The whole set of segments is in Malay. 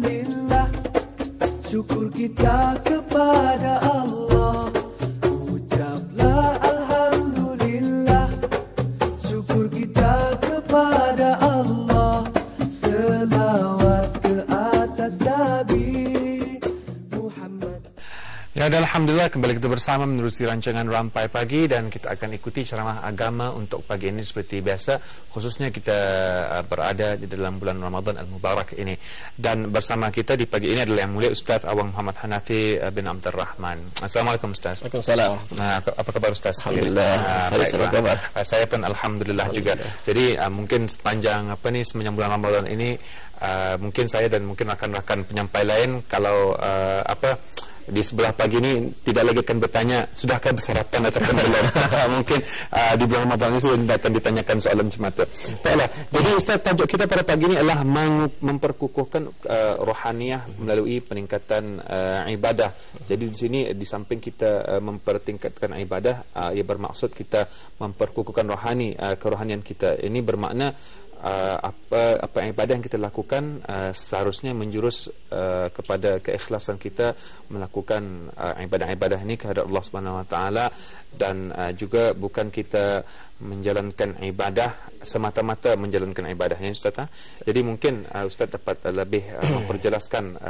Alhamdulillah, syukur kita kepada Allah. Ucaplah Alhamdulillah, syukur kita kepada Allah. Selawat ke atas Nabi Muhammad. Ya, dan Alhamdulillah kembali kita bersama menerusi rancangan Rampai Pagi, dan kita akan ikuti ceramah agama untuk pagi ini seperti biasa, khususnya kita berada di dalam bulan Ramadan Al-Mubarak ini. Dan bersama kita di pagi ini adalah Yang Mulia Ustaz Awang Muhammad Hanafi bin Abdul Rahman. Assalamualaikum Ustaz. Waalaikumsalam. Apa kabar Ustaz? Alhamdulillah. Apa kabar? Saya pun Alhamdulillah juga. Jadi mungkin sepanjang semenjak bulan Ramadan ini, mungkin saya dan mungkin rakan-rakan penyampai lain kalau di sebelah pagi ini tidak lagi akan bertanya sudahkah bersarapan atau belum. Mungkin di bulan Ramadan ini sudah akan ditanyakan soalan semata. Baiklah. Jadi Ustaz, tajuk kita pada pagi ini adalah memperkukuhkan rohaniyah melalui peningkatan ibadah. Jadi di sini di samping kita mempertingkatkan ibadah, ia bermaksud kita memperkukuhkan kerohanian kita. Ini bermakna apa ibadah yang kita lakukan seharusnya menjurus kepada keikhlasan kita melakukan ibadah-ibadah ini kehadap Allah Subhanahu Wa Taala, dan juga bukan kita menjalankan ibadah semata-mata menjalankan ibadahnya, Ustaz. Jadi mungkin Ustaz dapat lebih memperjelaskan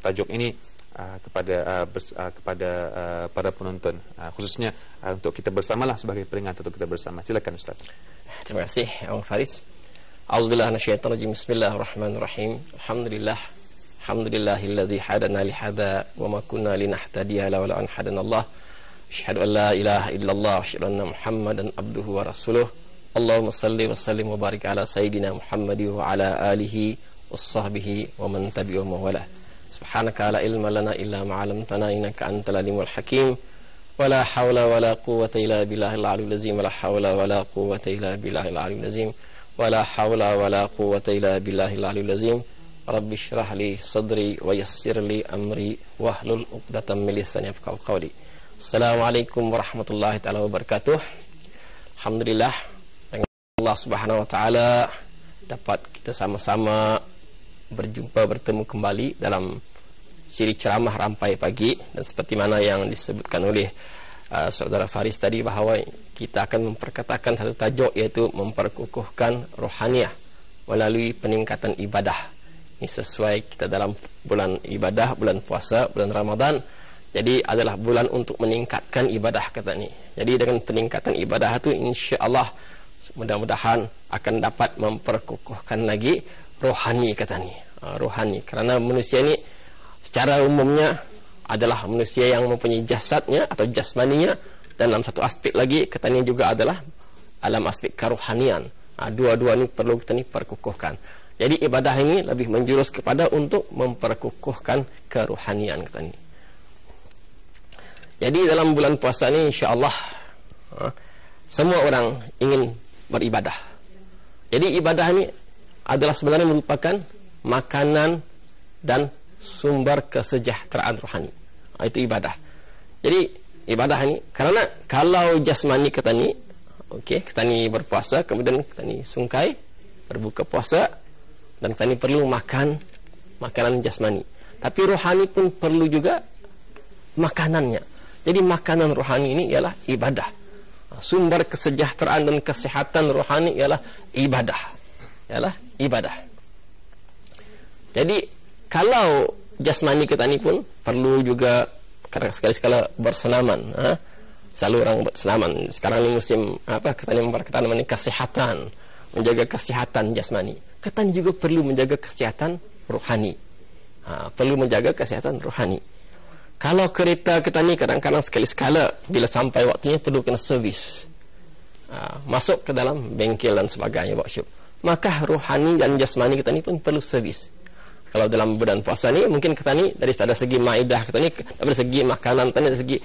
tajuk ini kepada para penonton, khususnya untuk kita bersamalah sebagai peringatan untuk kita bersama. Silakan Ustaz. Terima kasih Abang Faris. A'udzubillahi minasyaitonirrajim. Bismillahirrahmanirrahim. Alhamdulillahilladzi hadana li hadza wa ma kunna linahtadiya laula an hadanallah. Asyhadu an la ilaha illallah wa asyhadu anna Muhammadan abduhu wa rasuluh. Allahumma shalli wa sallim wa barik ala sayidina Muhammad wa ala alihi wassahbihi wa man tabi'ahum wa wala. Subhanaka la ilma lana illa ma 'allamtana innaka antal alimul hakim. Wala haula wala quwwata illa billahil aliyyil azim. Wala haula wala quwwata illa billahil aliyyil azim. Wala hawla wala quwwata illa billahil aliyyil azim. Rabbi shrah li sadri wa yassir li amri wahlul 'uqdatam min lisani yafqahu qawli. Assalamualaikum warahmatullahi taala wabarakatuh. Alhamdulillah, dengan Allah Subhanahu wa taala dapat kita sama-sama bertemu kembali dalam siri ceramah Rampai Pagi, dan seperti mana yang disebutkan oleh saudara Faris tadi, bahawa kita akan memperkatakan satu tajuk, yaitu memperkukuhkan rohaniyah melalui peningkatan ibadah. Ini sesuai kita dalam bulan ibadah, bulan puasa, bulan Ramadan. Jadi adalah bulan untuk meningkatkan ibadah, kata ni. Jadi dengan peningkatan ibadah itu, insya-Allah mudah-mudahan akan dapat memperkukuhkan lagi rohani, kata ni. Rohani, kerana manusia ni secara umumnya adalah manusia yang mempunyai jasadnya atau jasmaninya, dan dalam satu aspek lagi katanya juga adalah dalam aspek kerohanian. Dua-dua ini perlu kita perkukuhkan. Jadi ibadah ini lebih menjurus kepada untuk memperkukuhkan kerohanian, katanya. Jadi dalam bulan puasa ini, insya-Allah semua orang ingin beribadah. Jadi ibadah ini adalah sebenarnya merupakan makanan dan sumber kesejahteraan rohani. Itu ibadah. Jadi ibadah ini, karena kalau jasmani kita ni, kita ni berpuasa, kemudian kita ni sungkai berbuka puasa, dan kita ni perlu makan makanan jasmani. Tapi rohani pun perlu juga makanannya. Jadi makanan rohani ini ialah ibadah. Sumber kesejahteraan dan kesehatan rohani ialah ibadah. Jadi kalau jasmani kita ni pun perlu juga, kadang sekali-sekala bersenaman. Selalu orang bersenaman. Sekarang ni musim kita ni memperkatakan namanya kesehatan, menjaga kesehatan jasmani. Kita ni juga perlu menjaga kesehatan rohani. Perlu menjaga kesehatan rohani. Kalau kereta kita ni kadang-kadang sekali-sekala bila sampai waktunya perlu kena servis, masuk ke dalam bengkel dan sebagainya, workshop, maka rohani dan jasmani kita ni pun perlu servis. Kalau dalam bulan puasa ni, mungkin kita ni daripada segi maidah kita ni, dari segi makanan kita ni, dari segi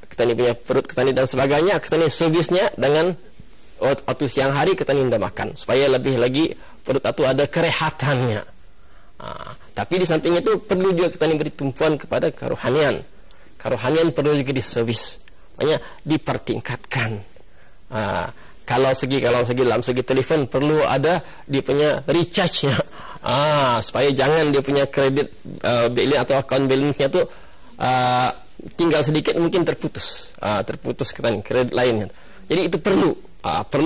kita ni punya perut kita ni dan sebagainya, kita ni servisnya dengan waktu siang hari kita ni dah makan, supaya lebih lagi perut itu ada kerehatannya. Tapi di samping itu perlu juga kita ni beri tumpuan kepada kerohanian. Kerohanian perlu juga diservis, maknanya dipertingkatkan. Kalau segi dalam segi telefon perlu ada dia punya recharge-nya, Supaya jangan dia punya kredit balance atau account balance-nya tu tinggal sedikit, mungkin terputus katanya kredit lainnya. Jadi itu perlu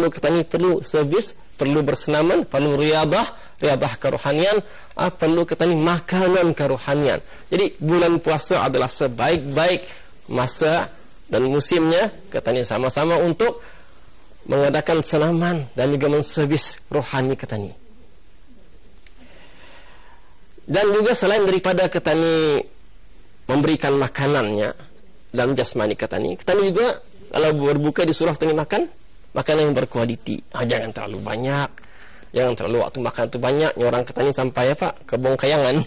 katanya perlu servis, perlu bersenaman, perlu riadah kerohanian, perlu katanya makanan kerohanian. Jadi bulan puasa adalah sebaik-baik masa dan musimnya katanya sama-sama untuk mengadakan senaman dan juga menservis rohani katanya. Dan juga selain daripada katanya memberikan makanannya dalam jasmani katanya juga kalau berbuka disuruh katanya makan makanan yang berkualiti. Jangan terlalu banyak, jangan terlalu waktu makan tu banyak, nyorang katanya sampai kebong kayangan.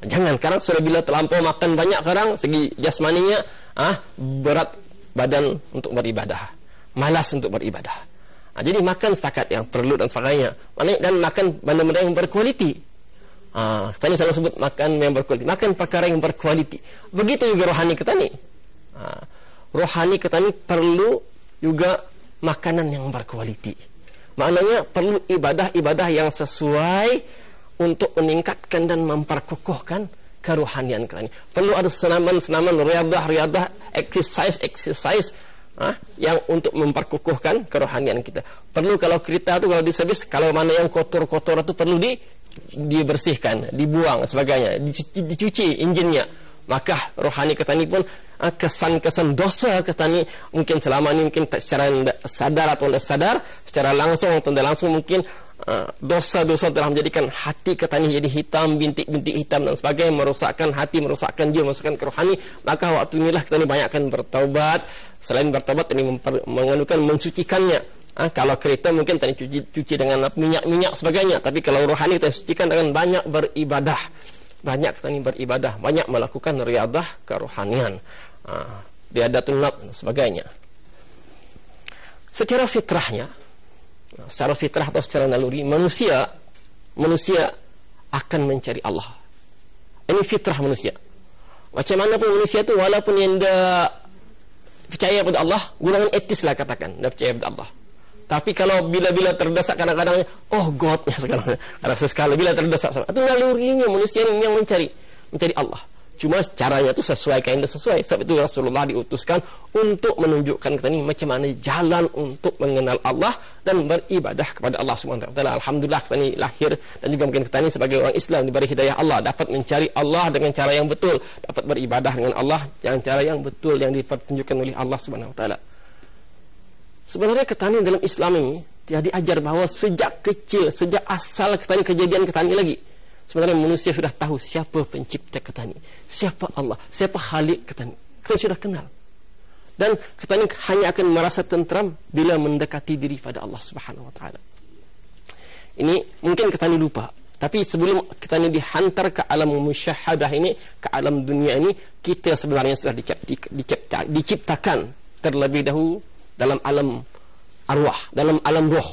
Jangan, karena sudah bila terlampau makan banyak sekarang segi jasmaninya berat badan untuk beribadah, malas untuk beribadah. Jadi makan setakat yang perlu dan sebagainya. Dan makan benda-benda yang berkualiti. Tadi saya sebut makan yang berkualiti, makan perkara yang berkualiti. Begitu juga rohani ketani. Rohani ketani perlu juga makanan yang berkualiti. Maknanya perlu ibadah-ibadah yang sesuai untuk meningkatkan dan memperkokohkan kerohanian ketani. Perlu ada senaman-senaman, riadah, exercise yang untuk memperkokohkan kerohanian kita. Perlu kalau kereta tu kalau diservis, kalau mana yang kotor-kotor itu perlu dibersihkan, dibuang sebagainya, dicuci enjinnya. Maka rohani ketani pun kesan-kesan dosa ketani mungkin selama ini mungkin secara sadar atau tidak sadar, secara langsung atau tidak langsung mungkin dosa-dosa telah menjadikan hati ketani jadi hitam, bintik-bintik hitam dan sebagainya, merosakkan hati, merosakkan jiwa, merosakkan kerohani. Maka waktu inilah ketani banyakkan bertaubat. Selain bertaubat, ini mengandungkan mensucikannya. Kalau kereta mungkin tadi cuci dengan minyak sebagainya, tapi kalau rohani kita sucikan dengan banyak beribadah. Banyak tadi beribadah, banyak melakukan riadah kerohanian, riadatul nafs dan sebagainya. Secara fitrah atau secara naluri manusia akan mencari Allah. Ini fitrah manusia. Macam mana pun manusia itu, walaupun yang dah percaya pada Allah, golongan etis lah katakan, dah percaya pada Allah. Tapi kalau bila-bila terdesak kadang-kadang, Godnya sekarang. Rasa sekali bila terdesak, itu nalurinya manusia yang mencari Allah. Cuma caranya itu sesuai, kaindah sesuai. Sebab itu Rasulullah diutuskan untuk menunjukkan kita ini macam mana jalan untuk mengenal Allah dan beribadah kepada Allah Subhanahu wa taala. Alhamdulillah kita ini lahir dan juga mungkin kita ini sebagai orang Islam diberi hidayah Allah, dapat mencari Allah dengan cara yang betul, dapat beribadah dengan Allah dengan cara yang betul yang dipertunjukkan oleh Allah Subhanahu wa taala. Sebenarnya ketani dalam Islam ini dia diajar bahawa sejak kecil, sejak asal ketani, kejadian ketani lagi, sebenarnya manusia sudah tahu siapa pencipta ketani, siapa Allah, siapa Khalik ketani. Ketani sudah kenal. Dan ketani hanya akan merasa tentram bila mendekati diri pada Allah Subhanahu wa taala. Ini mungkin ketani lupa, tapi sebelum ketani dihantar ke alam musyahadah ini, ke alam dunia ini, kita sebenarnya sudah diciptakan terlebih dahulu dalam alam arwah, dalam alam roh,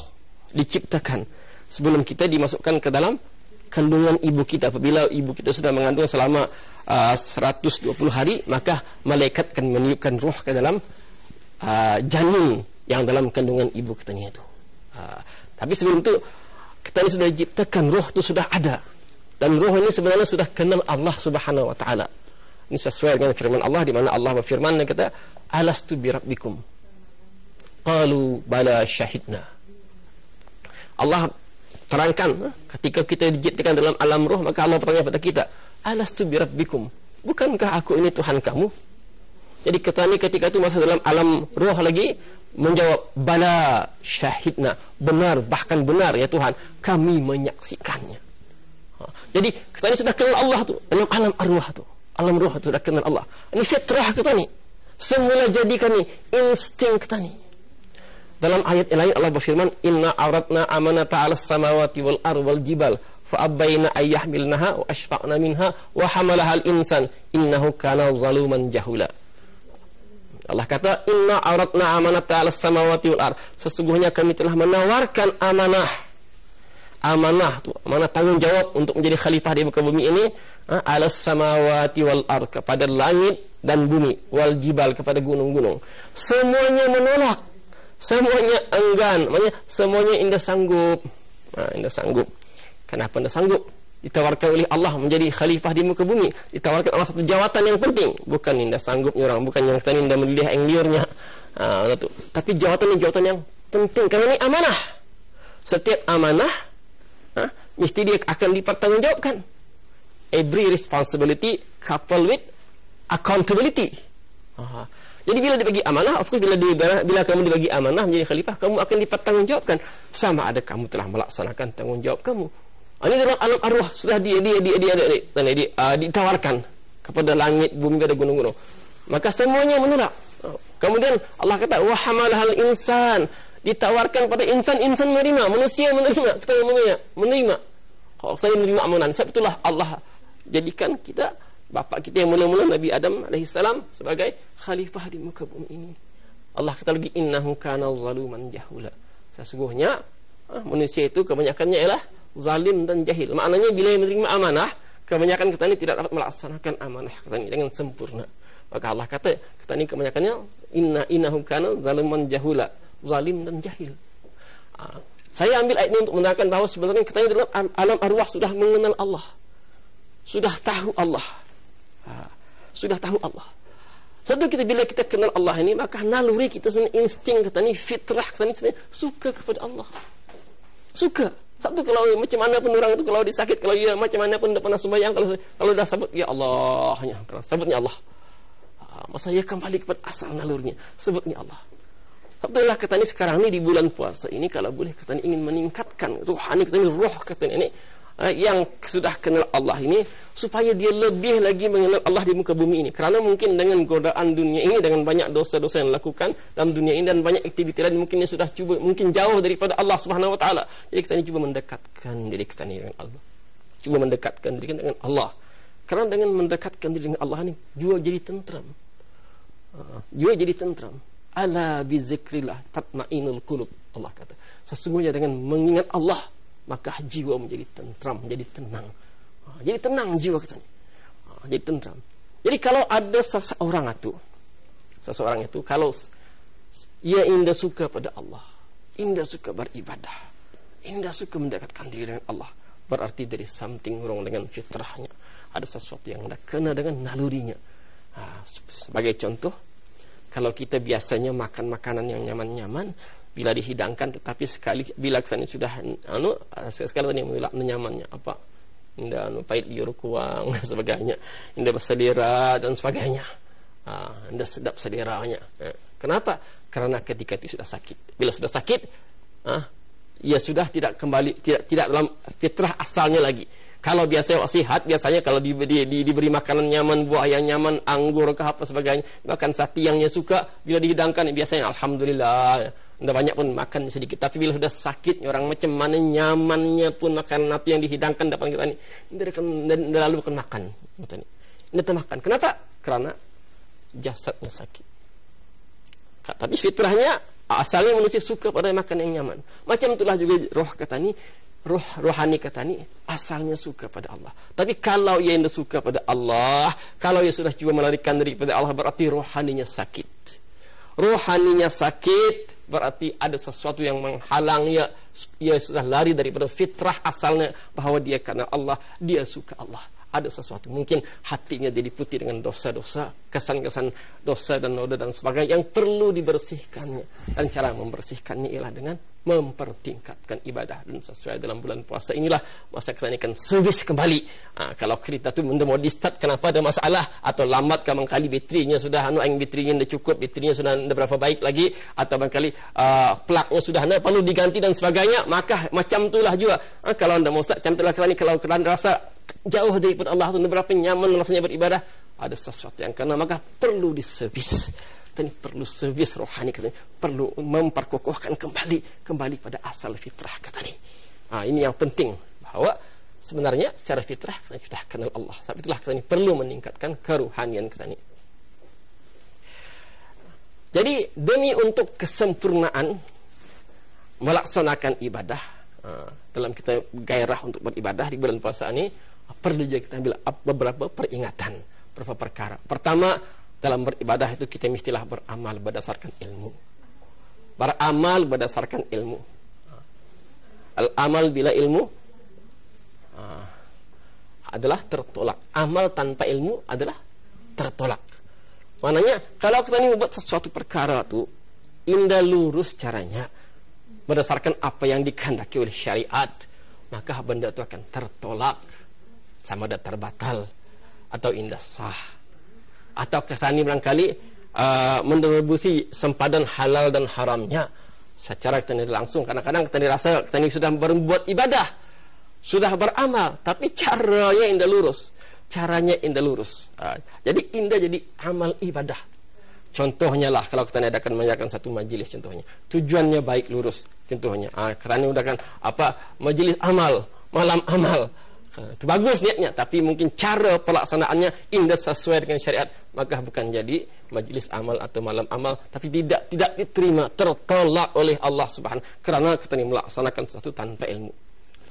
diciptakan sebelum kita dimasukkan ke dalam kandungan ibu kita. Apabila ibu kita sudah mengandung selama 120 hari, maka malaikat akan meniupkan roh ke dalam janin yang dalam kandungan ibu kita itu. Tapi sebelum itu kita ini sudah diciptakan, roh itu sudah ada, dan roh ini sebenarnya sudah kenal Allah Subhanahu wa taala. Ini sesuai dengan firman Allah, di mana Allah berfirman dan kata, alastu bi rabbikum qalu bala syahidna. Allah terangkan ketika kita diciptakan dalam alam roh, maka Allah bertanya pada kita, alastu bi rabbikum, bukankah aku ini Tuhan kamu? Jadi kita ni ketika itu masa dalam alam roh lagi menjawab, bala syahidna, benar, bahkan benar ya Tuhan, kami menyaksikannya. Jadi kita ni sudah kenal Allah tu dalam alam arwah tu, alam roh tu sudah kenal Allah. Ini fitrah kita ni, semula jadikan ni insting kita ni. Dalam ayat lain Allah berfirman, inna aradna amanata 'alas samawati wal ardi wal jibal fa abayna ay yahmilnaha wa ashfaqna minha wa hamalaha al insan innahu kana zaluman jahula. Allah kata, inna aradna amanata 'alas samawati wal ardi, sesungguhnya kami telah menawarkan amanah tu, amanah tanggungjawab untuk menjadi khalifah di muka bumi ini, 'alas samawati wal ardi, kepada langit dan bumi, wal jibal, kepada gunung-gunung. Semuanya menolak, semuanya enggan, maknanya semuanya indah sanggup. Indah sanggup. Kenapa anda sanggup? Ditawarkan oleh Allah menjadi khalifah di muka bumi, ditawarkan Allah satu jawatan yang penting, bukan anda sanggup orang, bukan yang tadi anda melihat yang liurnya, tapi jawatan yang penting, karena ini amanah. Setiap amanah mesti dia akan dipertanggungjawabkan. Every responsibility coupled with accountability. Jadi bila dibagi amanah, of course bila kamu dibagi amanah menjadi khalifah, kamu akan dipertanggungjawabkan sama ada kamu telah melaksanakan tanggungjawab kamu. Ini dalam alam arwah sudah ditawarkan kepada langit, bumi, ada gunung-gunung. Maka semuanya menolak. Kemudian Allah kata wa hamalahal insan, ditawarkan pada insan menerima, manusia menerima, kita menerima. Kalau kita menerima amanan, sebetulnya Allah jadikan kita, bapak kita yang mula-mula Nabi Adam alaihissalam sebagai khalifah di muka bumi ini. Allah kata lagi innahu kana zaluman jahula. Sesungguhnya manusia itu kebanyakannya ialah zalim dan jahil. Maknanya bila menerima amanah, kebanyakan kita ini tidak dapat melaksanakan amanah kita ini dengan sempurna. Maka Allah kata kita ini kebanyakannya innahu kana zaluman jahula, zalim dan jahil. Saya ambil ayat ini untuk menerangkan bahawa sebenarnya kita ini dalam alam arwah sudah mengenal Allah, sudah tahu Allah. Sudah tahu Allah. Satu kita bila kita kenal Allah ini, maka naluri kita sebenarnya, insting kita ni, fitrah kita ni sebenarnya suka kepada Allah. Suka. Satu kalau macam mana pun orang itu kalau disakit, kalau dia macam mana pun dah pernah sembahyang, kalau dah sebut ya Allah, hanya sebutnya Allah. Masa dia kembali kepada asal nalurnya, sebutnya Allah. Sebetulnya kita ni sekarang ni di bulan puasa ini, kalau boleh kita ni ingin meningkatkan rohani kita ni, roh kita ni yang sudah kenal Allah ini, supaya dia lebih lagi mengenal Allah di muka bumi ini. Kerana mungkin dengan godaan dunia ini, dengan banyak dosa-dosa yang dilakukan dalam dunia ini dan banyak aktiviti lain, mungkin dia sudah cuba, mungkin jauh daripada Allah Subhanahu Wa Taala. Jadi kita ini cuba mendekatkan diri kita ini dengan Allah, cuba mendekatkan diri kita dengan Allah. Kerana dengan mendekatkan diri dengan Allah ini, jiwa jadi tentram. Jiwa jadi tentram. Ala bi zikrillah tatmainul qulub. Allah kata, sesungguhnya dengan mengingat Allah, maka jiwa menjadi tentram, menjadi tenang. Jadi tenang jiwa kita ni. Jadi tentram. Jadi kalau ada seseorang itu kalau ia indah suka pada Allah, indah suka beribadah, indah suka mendekatkan diri dengan Allah, berarti dari something wrong dengan fitrahnya. Ada sesuatu yang dah kena dengan nalurinya. Sebagai contoh, kalau kita biasanya makan makanan yang nyaman-nyaman, bila dihidangkan, tetapi bila kesana sudah sekali tadi nyamannya apa, indah pahit liur kuang sebagainya, indah berselera dan sebagainya, indah sedap seleranya. Kenapa? Karena ketika itu sudah sakit. Bila sudah sakit, ia sudah tidak kembali, tidak dalam fitrah asalnya lagi. Kalau biasanya sihat, biasanya kalau diberi makanan nyaman, buah yang nyaman, anggur ke apa sebagainya, bahkan sati yang dia suka, bila dihidangkan biasanya alhamdulillah, tidak banyak pun makan sedikit. Tapi bila sudah sakit, orang macam mana nyamannya pun makanan itu yang dihidangkan depan kita ini, tidak lalu akan makan. Tidak makan. Kenapa? Karena jasadnya sakit. Tapi fitrahnya asalnya manusia suka pada makan yang nyaman. Macam itulah juga roh kata ni, rohani kata ni asalnya suka pada Allah. Tapi kalau ia tidak suka pada Allah, kalau ia sudah cuba melarikan diri pada Allah, berarti rohaninya sakit. Rohaninya sakit, berarti ada sesuatu yang menghalang ia sudah lari daripada fitrah asalnya, bahawa dia karena Allah, dia suka Allah. Ada sesuatu, mungkin hatinya diliputi dengan dosa-dosa, kesan-kesan dosa dan noda dan sebagainya yang perlu dibersihkannya. Dan cara membersihkannya ialah dengan mempertingkatkan ibadah. Dan sesuai dalam bulan puasa inilah masa kita akan servis kembali. Kalau kereta tu mau di start, kenapa ada masalah atau lambat, kadang-kali baterinya sudah baterinya dah cukup, baterinya sudah berapa baik lagi, atau kadang-kali plugnya sudah perlu diganti dan sebagainya, maka macam itulah juga. Kalau anda mau start macam itulah, kalau kerana rasa jauh daripada Allah, berapa nyaman rasanya beribadah, ada sesuatu yang kena, maka perlu diservis. Kita perlu servis rohani kita, perlu memperkokohkan kembali pada asal fitrah kita ni. Ini yang penting, bahawa sebenarnya secara fitrah kita sudah kenal Allah. Sebab itulah kita ni perlu meningkatkan kerohanian kita ni. Jadi demi untuk kesempurnaan melaksanakan ibadah, dalam kita gairah untuk beribadah di bulan puasa ini, perlu juga kita ambil beberapa peringatan, beberapa perkara. Pertama, dalam beribadah itu kita mestilah beramal berdasarkan ilmu. Beramal berdasarkan ilmu. Al-amal bila ilmu adalah tertolak. Amal tanpa ilmu adalah tertolak. Maknanya kalau kita ini membuat sesuatu perkara tu indah lurus caranya berdasarkan apa yang dikehendaki oleh syariat, maka benda itu akan tertolak, sama ada terbatal atau indah sah. Atau kita ini barangkali mendistribusi sempadan halal dan haramnya secara kita ini langsung. Kadang-kadang kita ini rasa kita ini sudah berbuat ibadah, sudah beramal, tapi caranya indah lurus. Caranya indah lurus. Jadi indah jadi amal ibadah. Contohnya lah, kalau kita akan mengadakan satu majlis, contohnya tujuannya baik lurus, contohnya kerana udahkan apa majlis amal, malam amal, itu bagus niatnya, tapi mungkin cara pelaksanaannya indah sesuai dengan syariat, maka bukan jadi majlis amal atau malam amal, tapi tidak diterima, tertolak oleh Allah Subhanahu, kerana kita ini melaksanakan sesuatu tanpa ilmu.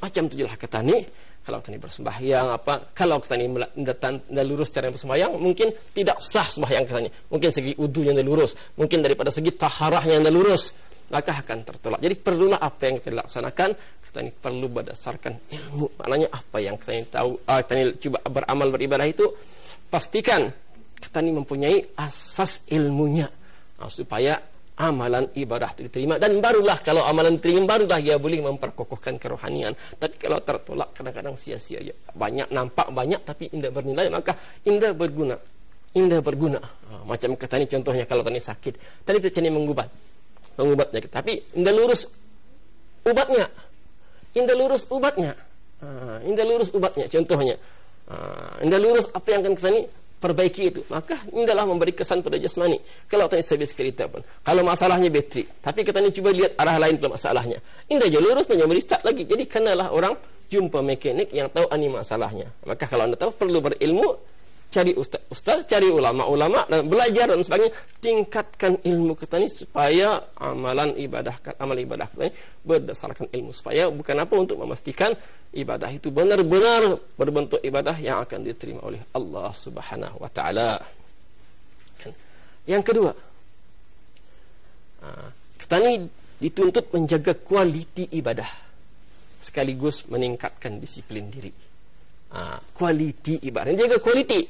Macam tu jelah kata ni. Kalau kita ni bersembahyang kalau kita ni tidak lurus cara bersembahyang, mungkin tidak sah sembahyang kita ni. Mungkin segi wudu yang tidak lurus, mungkin daripada segi taharah yang tidak lurus, maka akan tertolak. Jadi perlulah apa yang kita laksanakan, kita ni perlu berdasarkan ilmu. Maknanya apa yang kita ni tahu, kita ni cuba beramal beribadah itu, pastikan kita ni mempunyai asas ilmunya, supaya amalan ibadah itu diterima, dan barulah kalau amalan diterima, barulah ia boleh memperkokohkan kerohanian. Tapi kalau tertolak, kadang-kadang sia-sia ya. Banyak, nampak banyak tapi tidak bernilai, maka tidak berguna. Macam kata ni contohnya, kalau tadi sakit, tadi kita cari mengubat penyakit, tapi tidak lurus ubatnya, contohnya tidak lurus apa yang akan kita ni perbaiki itu, maka indahlah memberi kesan pada jasmani. Kalau tadi servis kereta pun, kalau masalahnya bateri, tapi kita ni cuba lihat arah lain pula masalahnya, indah je lurus, dan jangan restart lagi. Jadi kenalah orang jumpa mekanik yang tahu ani masalahnya. Maka kalau anda tahu, perlu berilmu, cari ustaz, cari ulama-ulama dan belajar dan sebagainya, tingkatkan ilmu kita ni supaya amal ibadah kita ni berdasarkan ilmu, supaya bukan apa, untuk memastikan ibadah itu benar-benar berbentuk ibadah yang akan diterima oleh Allah Subhanahu wa taala. Yang kedua, kita ni dituntut menjaga kualiti ibadah sekaligus meningkatkan disiplin diri. Kualiti ibadah, jaga kualiti.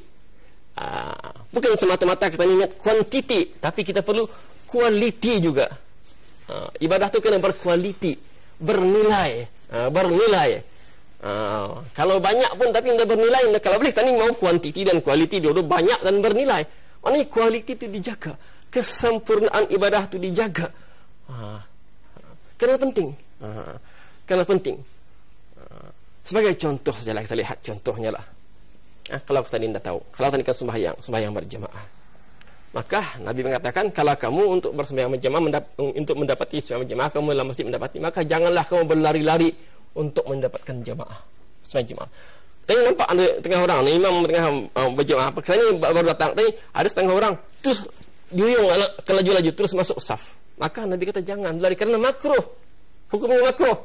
Bukan semata-mata kita ingat kuantiti, tapi kita perlu kualiti juga. Ibadah tu kena berkualiti, bernilai. Kalau banyak pun tapi tidak bernilai, kalau boleh kita ni mau kuantiti dan kualiti, dua-dua banyak dan bernilai. Maknanya kualiti itu dijaga, kesempurnaan ibadah itu dijaga. Kenapa penting? Sebagai contoh saja lah, kita lihat contohnya lah. Kalau kita tidak tahu, kalau kita kan sembahyang berjamaah, maka Nabi mengatakan, kalau kamu untuk bersembahyang berjamaah, untuk mendapati sembahyang berjamaah, kamu dalam masjid mendapati, maka janganlah kamu berlari-lari untuk mendapatkan jamaah, sembahyang jamaah. Tadi nampak ada tengah orang, imam tengah berjamaah, kita ni baru datang, tadi ada setengah orang, terus diuyung ke laju-laju, terus masuk saf. Maka Nabi kata jangan lari, kerana makruh, hukumnya makruh.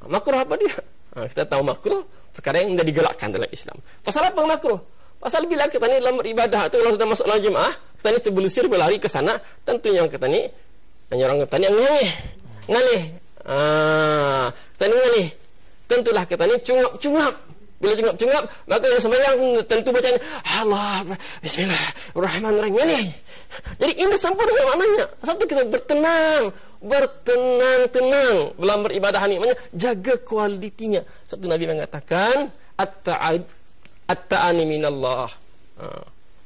Makruh apa dia? Kita tahu makruh perkara yang tidak digalakkan dalam Islam. Pasal apa makruh? Pasal bila kita ni dalam beribadah tu, kalau sudah masuk dalam jemaah, kita ni sebelusir berlari ke sana, tentunya kita ni orang kita ni ngalih. Kita ni ngalih. Tentulah kita ni cungap. Bila cungap, maka yang sembahyang tentu bacanya Allah, Bismillahirrahmanirrahim. Ngalih. Jadi ini sempurna maknanya. Satu, kita bertenang dalam beribadah ni, maknanya jaga kualitinya. Satu, Nabi mengatakan at-ta'ani minallah,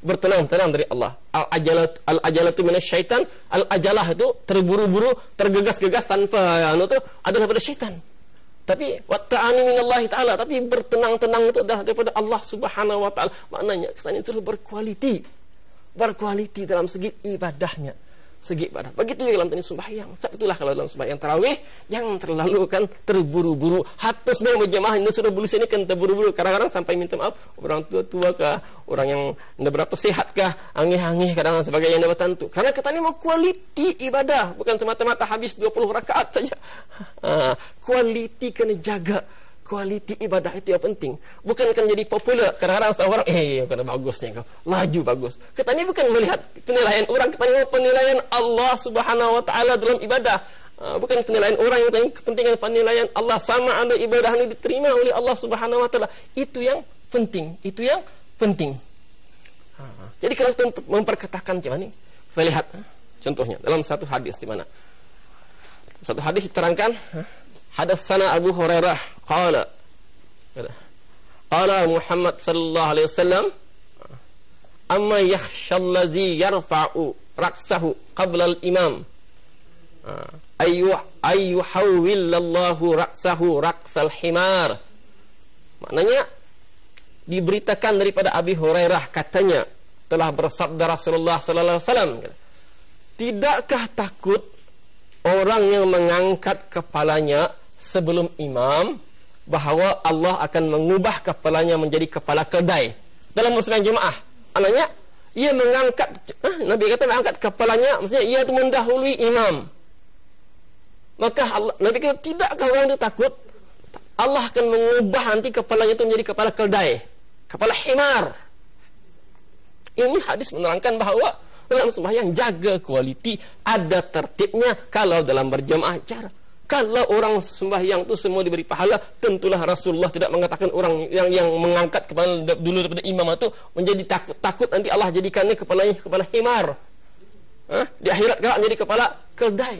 bertenang dari Allah. Al-ajalatu minasyaitan. Al-ajalah itu terburu-buru, tergegas-gegas tanpa itu adalah daripada syaitan. Tapi wat-ta'ani minallahi ta'ala, tapi bertenang itu adalah daripada Allah Subhanahu wa taala. Maknanya kita ini terus berkualiti dalam segi ibadahnya. Begitu juga dalam sembahyang. Itulah kalau dalam sembahyang tarawih, jangan terlalu kan terburu-buru. Hatta sembahyang berjamaah ini sudah bulu sini kan terburu-buru. Kadang-kadang sampai minta maaf, orang tua kah, orang yang tidak berapa sehat kah, angih-angih kadang-kadang sebagainya yang bertentu. Karena kita ini mau kualiti ibadah, bukan semata-mata habis 20 rakaat saja. Kualiti kena jaga. Kualiti ibadah itu yang penting. Bukan kan jadi popular. Kadang-kadang orang, kena bagusnya kau, laju bagus. Kita ni bukan melihat penilaian orang, kita ni penilaian Allah Subhanahu wa taala dalam ibadah. Bukan penilaian orang, yang penting kepentingan penilaian Allah, sama ada ibadah ini diterima oleh Allah Subhanahu wa taala. Itu yang penting. Itu yang penting. Jadi kalau kita memperkatakan macam ni, kita lihat contohnya dalam satu hadis di mana satu hadis diterangkan, hadatsana Abu Hurairah qala Muhammad sallallahu alaihi wasallam amma yakhsha allazi yarfa'u ra'sahu qabla al-imam ayyuhawwillallahu ra'sahu ra'sal himar. Maknanya diberitakan daripada Abi Hurairah, katanya telah bersabda Rasulullah sallallahu alaihi wasallam, tidakkah takut orang yang mengangkat kepalanya sebelum imam bahawa Allah akan mengubah kepalanya menjadi kepala keldai dalam muslim jemaah. Maknanya ia mengangkat, Nabi kata mengangkat kepalanya, maksudnya ia itu mendahului imam. Maka Allah, Nabi kata, tidakkah orang itu takut Allah akan mengubah nanti kepalanya itu menjadi kepala keldai, kepala himar. Ini hadis menerangkan bahawa dalam sembahyang jaga kualiti, ada tertibnya. Kalau dalam berjamaah cara, kalau orang sembahyang itu semua diberi pahala, tentulah Rasulullah tidak mengatakan orang yang mengangkat kepala dulu daripada imam itu menjadi takut nanti Allah jadikannya kepalanya kepala himar. Di akhirat kelak menjadi kepala keldai.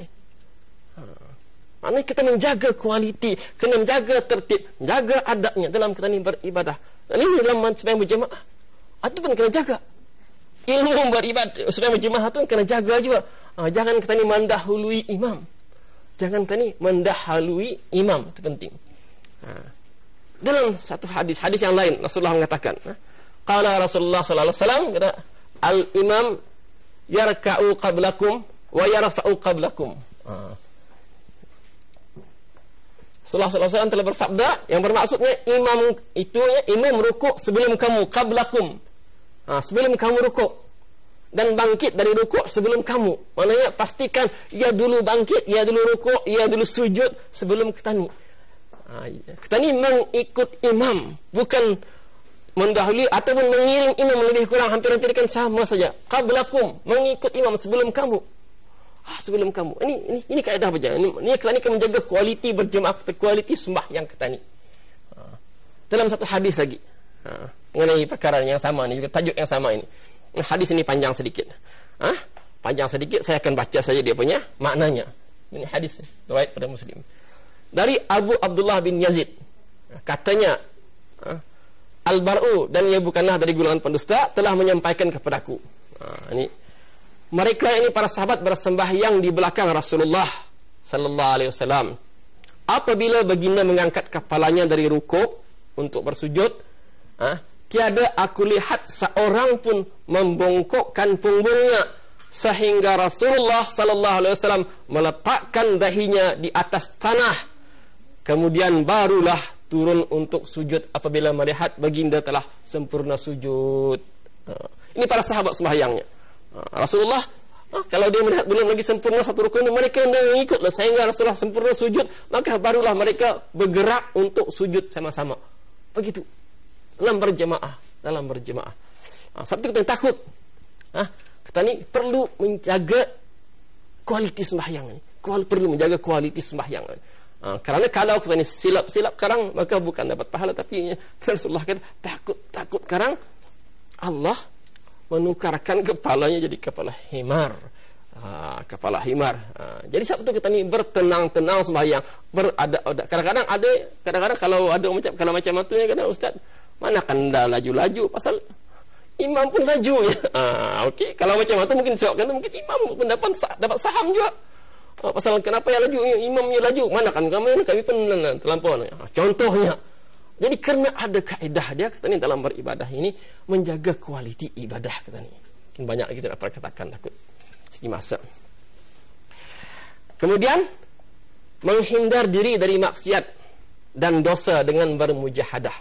Maknanya kita menjaga kualiti, kena menjaga tertib, jaga adabnya dalam kita ini beribadah. Dan ini dalam sembahyang berjamaah, itu pun kena jaga. Ilmu beribadah sembahyang berjamaah itu kena jaga juga. Jangan kita ini mendahului imam. Jangan kita ini mendahului imam, itu penting. Dalam satu hadis yang lain Rasulullah mengatakan, qala Rasulullah sallallahu alaihi wasallam, kata al-imam yarka'u qablakum wa yarfa'u qablakum. Rasulullah sallallahu alaihi wasallam telah bersabda, yang bermaksudnya imam itu imam rukuk sebelum kamu, qablakum. Sebelum kamu rukuk, dan bangkit dari rukuk sebelum kamu. Maknanya pastikan ia dulu bangkit, ia dulu rukuk, ia dulu sujud sebelum kita ni. Kita ni mengikut imam, bukan mendahului ataupun mengiring imam, lebih kurang hampir-hampir kan sama saja. Qablakum, mengikut imam sebelum kamu. Sebelum kamu. Ini kaedah berjalan. Ini kita ni akan menjaga kualiti berjemaah, kualiti sembahyang kita ni. Dalam satu hadis lagi, mengenai perkara yang sama ni, juga tajuk yang sama ini. Hadis ini panjang sedikit. Panjang sedikit, saya akan baca saja dia punya maknanya. Ini hadis riwayat pada Muslim. Dari Abu Abdullah bin Yazid. Katanya, Al-Bar'u, dan ia bukanlah dari golongan pendusta, telah menyampaikan kepadaku. Mereka ini para sahabat bersembahyang di belakang Rasulullah sallallahu alaihi wasallam. Apabila baginda mengangkat kepalanya dari rukuk untuk bersujud, tiada aku lihat seorang pun membongkokkan punggungnya sehingga Rasulullah sallallahu alaihi wasallam meletakkan dahinya di atas tanah, kemudian barulah turun untuk sujud apabila melihat baginda telah sempurna sujud. Ini para sahabat sembahyangnya. Rasulullah, kalau dia melihat belum lagi sempurna satu rukun, mereka mengikutlah sehingga Rasulullah sempurna sujud, maka barulah mereka bergerak untuk sujud sama-sama. Begitu dalam berjemaah. Sebab itu kita takut. Kita ni perlu menjaga kualiti sembahyang ni. Perlu menjaga kualiti sembahyang. Kerana kalau kita ni silap karang, maka bukan dapat pahala, tapi Rasulullah kata takut karang Allah menukarkan kepalanya jadi kepala himar. Kepala himar. Jadi sebab itu kita ni bertenang-tenang sembahyang, beradab-adab. Kadang-kadang kalau ada macam itu ya, kadang ustaz, mana kan dah laju-laju pasal imam pun laju ya. Okey, kalau macam itu mungkin sebabkan mungkin imam pun dapat saham juga. Pasal kenapa yang laju, imamnya laju, mana kan kami pun terlampau. Contohnya. Jadi kerana ada kaedah dia, kita ni dalam beribadah ini menjaga kualiti ibadah kita ni. Banyak kita nak perkatakan, takut segi masa. Kemudian menghindar diri dari maksiat dan dosa dengan bermujahadah.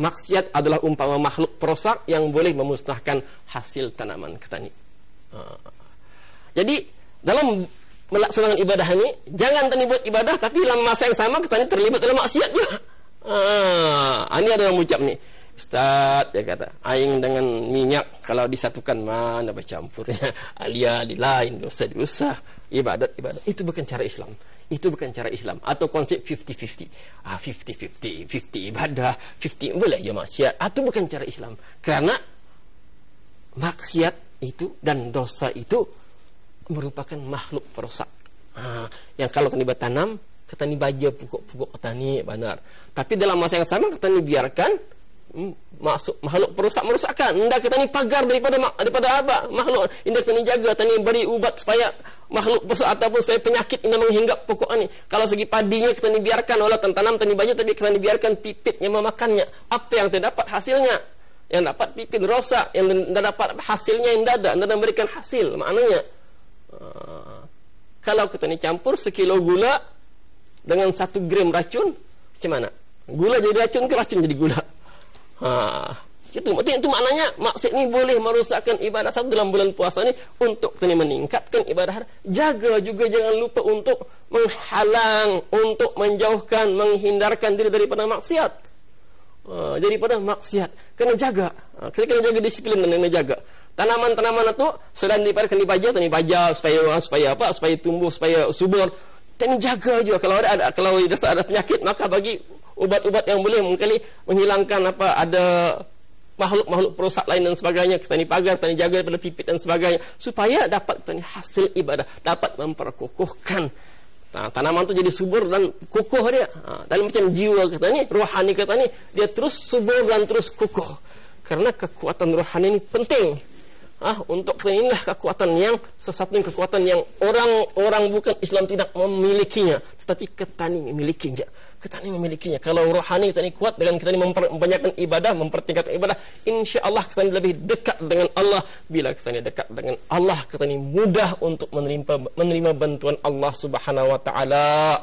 Maksiat adalah umpama makhluk perosak yang boleh memusnahkan hasil tanaman kita ni. Jadi dalam melaksanakan ibadah ini, jangan tadi buat ibadah tapi dalam masa yang sama kita ni terlibat dalam maksiat juga. Ini ada yang ucap ni, ustaz, dia kata aing dengan minyak kalau disatukan mana bercampurnya, alia lain dosa ibadat itu bukan cara Islam. Itu bukan cara Islam. Atau konsep 50-50. 50-50, 50 ibadah, 50 boleh ya maksiat. Itu bukan cara Islam. Karena maksiat itu dan dosa itu merupakan makhluk perusak. Yang kalau tani bertanam, ketani baja pokok-pokok ketani benar. Tapi dalam masa yang sama ketani biarkan masuk makhluk perusak merusakkan. Hendak kita ni pagar daripada apa? Makhluk. Hendak kita ni jaga, kita ni beri ubat supaya makhluk perusak ataupun supaya penyakit ini menghinggap pokok ini. Kalau segi padinya kita ni biarkan olah tanam kita ni baju, tapi kita ni biarkan pipitnya memakannya. Apa yang terdapat hasilnya? Yang dapat pipit rosak, yang tidak dapat hasilnya yang tidak memberikan hasil. Maknanya kalau kita ni campur sekilo gula dengan 1 gram racun, macam mana? Gula jadi racun ke racun jadi gula? Itu maknanya maksud ni boleh merosakkan ibadah satu dalam bulan puasa ni untuk kita meningkatkan ibadah. Jaga juga, jangan lupa untuk menghalang, untuk menjauhkan, menghindarkan diri daripada maksiat. Daripada maksiat. Kena jaga. Kita kena jaga disiplin dan kena jaga. Tanaman-tanaman itu selain daripada kena baja supaya apa? Supaya tumbuh, supaya subur. Kena jaga juga. Kalau ada penyakit, maka bagi ubat-ubat yang boleh mungkin menghilangkan ada makhluk-makhluk perusak lain dan sebagainya. Kita ni pagar, kita ni jaga daripada pipit dan sebagainya supaya dapat kita ni hasil ibadah, dapat memperkokohkan tanaman tu jadi subur dan kokoh dia. Dalam macam jiwa kita ni, rohani kita ni, dia terus subur dan terus kokoh. Karena kekuatan rohani ini penting. Untuk kita inilah kekuatan yang sesuatu kekuatan yang orang bukan Islam tidak memilikinya, tetapi kita ni memilikinya. Kita ni memilikinya. Kalau rohani kita ni kuat dengan kita ni memperbanyakkan ibadah, mempertingkatkan ibadah, insya-Allah kita ni lebih dekat dengan Allah. Bila kita ni dekat dengan Allah, kita ni mudah untuk menerima bantuan Allah Subhanahu wa taala.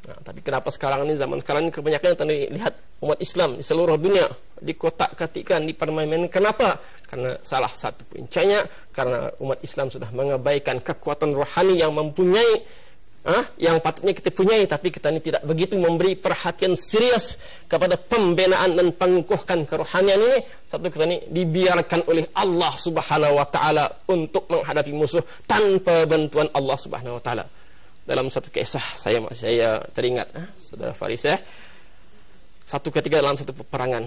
Tapi kenapa sekarang ni, zaman sekarang ni kebanyakan kita ni lihat umat Islam di seluruh dunia dikotak-katikan, dipermainkan. Kenapa? Karena salah satu puncanya karena umat Islam sudah mengabaikan kekuatan rohani yang mempunyai yang patutnya kita punyai, tapi kita ini tidak begitu memberi perhatian serius kepada pembinaan dan pengukuhkan kerohanian ini. Satu, kita ini dibiarkan oleh Allah Subhanahu wa taala untuk menghadapi musuh tanpa bantuan Allah Subhanahu wa taala. Dalam satu kisah saya teringat, saudara Faris, satu ketika dalam satu peperangan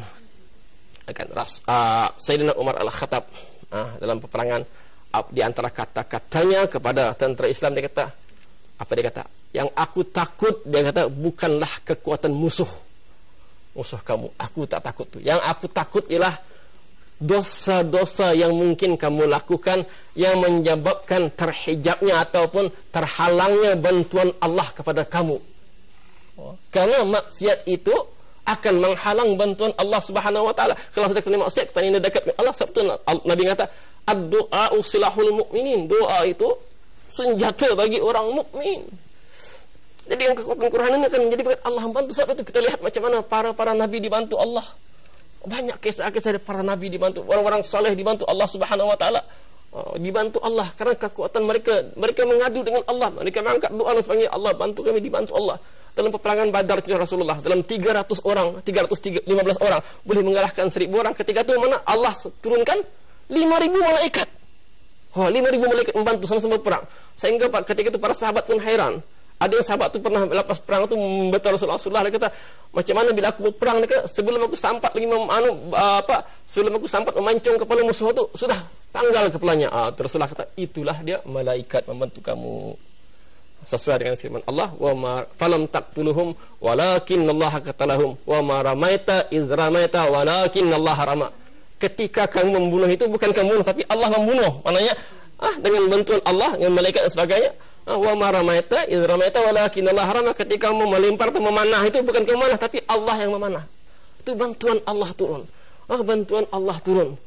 Sayyidina Umar Al-Khattab dalam peperangan, di antara kata-katanya kepada tentera Islam, dia kata, apa dia kata? Yang aku takut, dia kata, bukanlah kekuatan musuh kamu. Aku tak takut tu. Yang aku takut ialah dosa-dosa yang mungkin kamu lakukan yang menyebabkan terhijabnya ataupun terhalangnya bantuan Allah kepada kamu. Karena maksiat itu akan menghalang bantuan Allah Subhanahu wa taala. Kalau sudah kena maksiat, kita ini dekat dengan Allah. Sebetulnya Nabi kata, ad-du'a silahul mu'minin. Doa itu senjata bagi orang mukmin. Jadi yang kekuatan Quran ini akan menjadi berkat Allah membantu. Sebab itu kita lihat macam mana para nabi dibantu Allah. Banyak kisah-kisah dari para nabi dibantu, orang-orang saleh dibantu Allah Subhanahu wa taala. Dibantu Allah karena kekuatan mereka mengadu dengan Allah, mereka mengangkat doa dan sebagainya. Allah bantu kami, dibantu Allah. Dalam peperangan Badar Rasulullah, dalam 315 orang boleh mengalahkan 1000 orang. Ketika itu mana Allah turunkan 5.000 malaikat. 5.000 malaikat membantu sama-sama perang. Sehingga ketika itu para sahabat pun hairan. Ada yang sahabat tu pernah lepas perang tu memberitahu Rasulullah, dia kata, macam mana bila aku berperang, dia kata, sebelum aku sampat memancung kepala musuh tu, sudah tanggal kepalanya. Rasulullah kata, itulah dia malaikat membantu kamu. Sesuai dengan firman Allah, wa ma falam taqtuluhum walakinallaha qatalahum wa ma ramaita iz ramaita walakinallaha rama. Ketika kamu membunuh itu bukan kamu membunuh, tapi Allah membunuh. Maknanya dengan bantuan Allah, dengan malaikat dan sebagainya. Wa ma ramaita iz ramaita walakinallaha rama. Ketika kamu melempar atau memanah itu bukan kamu memanah, tapi Allah yang memanah. Itu bantuan Allah turun. Bantuan Allah turun.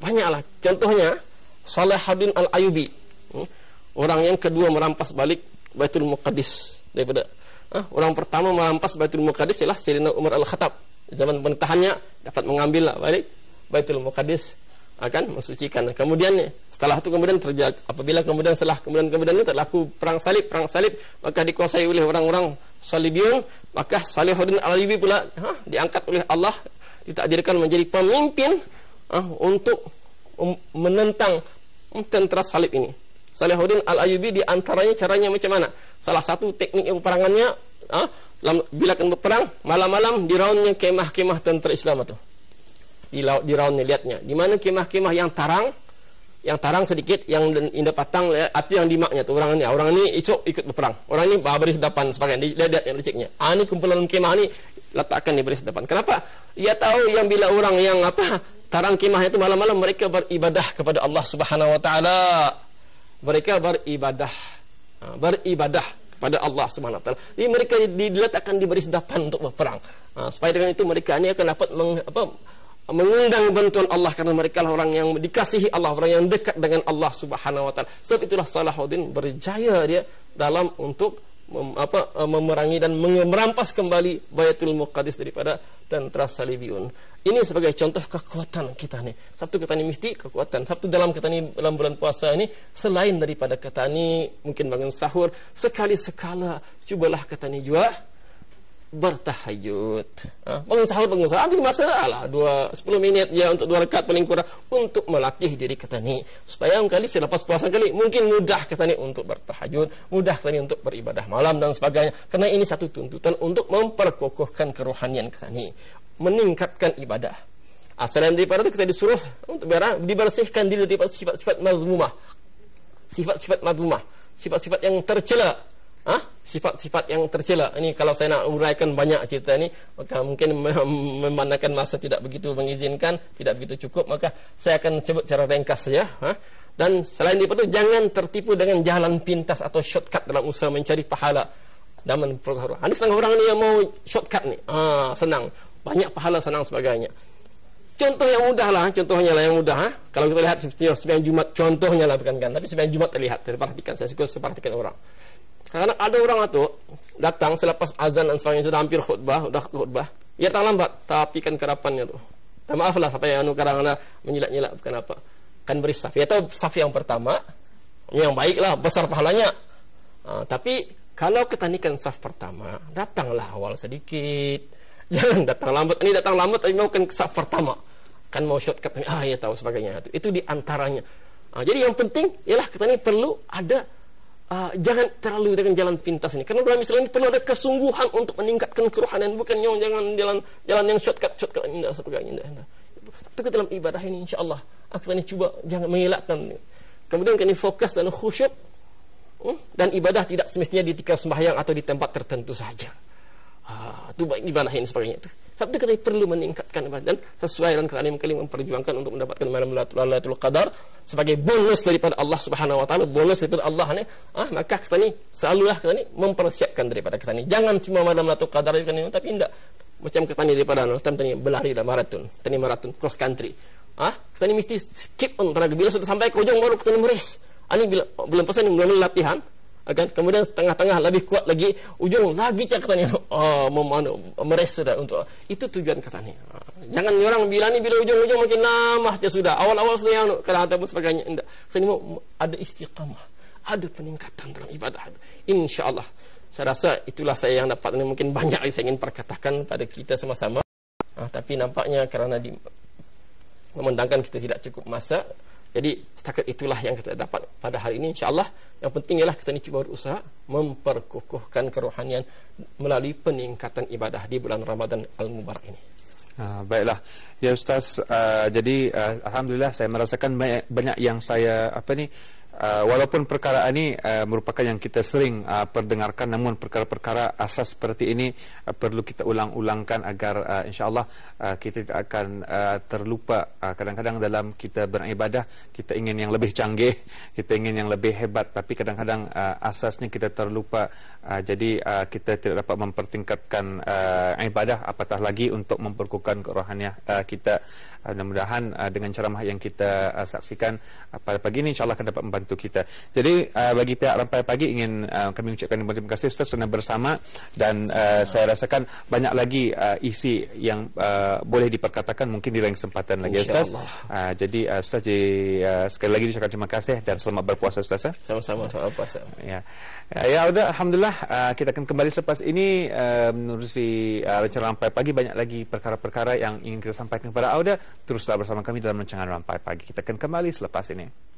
Banyaklah. Contohnya Salahuddin Al-Ayyubi. Orang yang kedua merampas balik Baitul Muqaddis daripada orang pertama merampas Baitul Muqaddis ialah Sayyidina Umar Al-Khattab. Zaman pemerintahannya dapat mengambil balik Baitul Muqaddis, akan mensucikan. Kemudian setelah itu kemudian terjadi apabila kemudian ini terlaku perang salib, maka dikuasai oleh orang-orang Salibiyun, maka Salahuddin Al-Ayyubi pula diangkat oleh Allah, ditakdirkan menjadi pemimpin untuk menentang tentera salib ini. Salahuddin Al-Ayyubi di antaranya caranya macam mana? Salah satu teknik peperangannya, bila akan berperang, malam-malam di raunnya kemah-kemah tentera Islam itu. Di raunnya lihatnya. Di mana kemah-kemah yang tarang sedikit, yang indah patang, itu yang dimaknya tuh orang ini esok ikut berperang. Orang ini baris depan sebagainya, lihat yang leceknya. Ini kumpulan kemah ini letakkan di baris depan. Kenapa? Ia tahu yang bila orang yang tarang kemah itu malam-malam mereka beribadah kepada Allah Subhanahu wa taala. Mereka beribadah kepada Allah Subhanahu wa taala. Jadi mereka diletakkan di baris depan untuk berperang. Supaya dengan itu mereka ini akan dapat mengundang bantuan Allah, karena mereka lah orang yang dikasihi Allah, orang yang dekat dengan Allah Subhanahu wa taala. Sebab itulah Salahuddin berjaya dia dalam untuk memerangi dan merampas kembali Baitul Muqaddis daripada tentera Salibiyun. Ini sebagai contoh kekuatan kita ni. Satu kita ni mesti kekuatan. Satu dalam kita ni dalam bulan puasa ini, selain daripada kita ni mungkin bangun sahur, sekali-sekala cubalah kita ni juga bertahajud. Bangun sahur ambil masa lah 10 minit ya, untuk 2 rakaat paling kurang, untuk melatih diri kita ni supaya kali selepas puasa kali mungkin mudah kita ni untuk bertahajud, mudah kita ni untuk beribadah malam dan sebagainya, karena ini satu tuntutan untuk memperkokohkan kerohanian kita ni, meningkatkan ibadah. Selain daripada itu kita disuruh untuk dibersihkan diri daripada sifat-sifat mazmumah, sifat-sifat yang tercela. Sifat-sifat yang tercela. Ini kalau saya nak uraikan banyak cerita ini, maka mungkin memandangkan masa tidak begitu mengizinkan, tidak begitu cukup, maka saya akan sebut secara ringkas saja. Dan selain itu, jangan tertipu dengan jalan pintas atau shortcut dalam usaha mencari pahala dan memperkokoh. Ada setengah orang ni yang mau shortcut ni, senang, banyak pahala, senang sebagainya. Contoh yang mudah lah, yang mudah. Kalau kita lihat sembahyang Jumat, contohnya lah bukan kan, tapi sembahyang Jumat terlihat, perhatikan, saya suka perhatikan orang. Karena ada orang itu datang selepas azan dan sebagainya, sudah hampir khutbah, ia datang lambat, tapi kan kerapannya tu. Maaf lah, apa yang kadang-kadang menyilak-nyilak, bukan apa. Kan beri saf. Ia tahu saf yang pertama, yang baiklah, besar pahalanya. Tapi kalau ketanikan saf pertama, datanglah awal sedikit. Jangan datang lambat. Ini datang lambat, tapi mau kan saf pertama. Kan mau shortcut, ia tahu sebagainya. Itu di antaranya. Jadi yang penting, ialah kita ini perlu ada jangan terlalu dengan jalan pintas ini, karena dalam Islam ini perlu ada kesungguhan untuk meningkatkan kerohanian, bukan yang jalan yang shortcut indah sebagainya. Itu ke dalam ibadah ini, insya-Allah kita ini cuba jangan mengelakkan. Kemudian kini fokus dan khusyuk, dan ibadah tidak semestinya di tikar sembahyang atau di tempat tertentu saja. Itu baik ibadah ini sebagainya itu. Sebab itu kita perlu meningkatkan ibadah, dan sesuai dengan kalian memperjuangkan untuk mendapatkan malam Lailatul Qadar sebagai bonus daripada Allah Subhanahu wa taala, bonus daripada Allah ni, maka kita ni selalulah kita ni mempersiapkan daripada kita ni. Jangan cuma malam Lailatul Qadar kita ni, tapi tidak macam kita ni daripada kita ni berlari dalam maraton cross country. Kita ni mesti skip on tenaga, bila sudah sampai ke ujung baru kita ni meris. Ini bila belum pasal ni belum latihan. Kemudian tengah-tengah lebih kuat lagi, ujung lagi cak katanya meres sudah untuk itu tujuan katanya. Jangan orang bila ujung-ujung makin lama saja sudah, awal-awal sudah yang kadang ataupun sebagainya. Tidak, saya mau ada istiqamah, ada peningkatan dalam ibadah. Insya-Allah. Saya rasa itulah saya yang dapat, mungkin banyak saya ingin perkatakan pada kita sama-sama. Tapi nampaknya kerana memandangkan kita tidak cukup masa, jadi setakat itulah yang kita dapat pada hari ini, insya-Allah. Yang penting ialah kita ni cuba berusaha memperkokohkan kerohanian melalui peningkatan ibadah di bulan Ramadan Al-Mubarak ini. Baiklah ya Ustaz, jadi alhamdulillah saya merasakan banyak yang saya walaupun perkara ini merupakan yang kita sering perdengarkan, namun perkara-perkara asas seperti ini perlu kita ulang-ulangkan agar insya-Allah kita tidak akan terlupa. Kadang-kadang dalam kita beribadah kita ingin yang lebih canggih, kita ingin yang lebih hebat, tapi kadang-kadang asasnya kita terlupa. Jadi kita tidak dapat mempertingkatkan ibadah, apatah lagi untuk memperkukuhkan kerohanian kita. Mudah-mudahan dengan ceramah yang kita saksikan pada pagi ini insya-Allah akan dapat membantu kita. Jadi bagi pihak Rampai Pagi ingin kami ucapkan terima kasih Ustaz kerana bersama, dan saya rasakan banyak lagi isi yang boleh diperkatakan mungkin di lain kesempatan lagi Ustaz. Jadi Ustaz sekali lagi ucapkan terima kasih dan selamat berpuasa Ustaz. Sama-sama, selamat puasa. Ya udah, alhamdulillah kita akan kembali selepas ini menerusi rancangan Rampai Pagi. Banyak lagi perkara-perkara yang ingin kita sampaikan kepada Auda. Teruslah bersama kami dalam rancangan Rampai Pagi. Kita akan kembali selepas ini.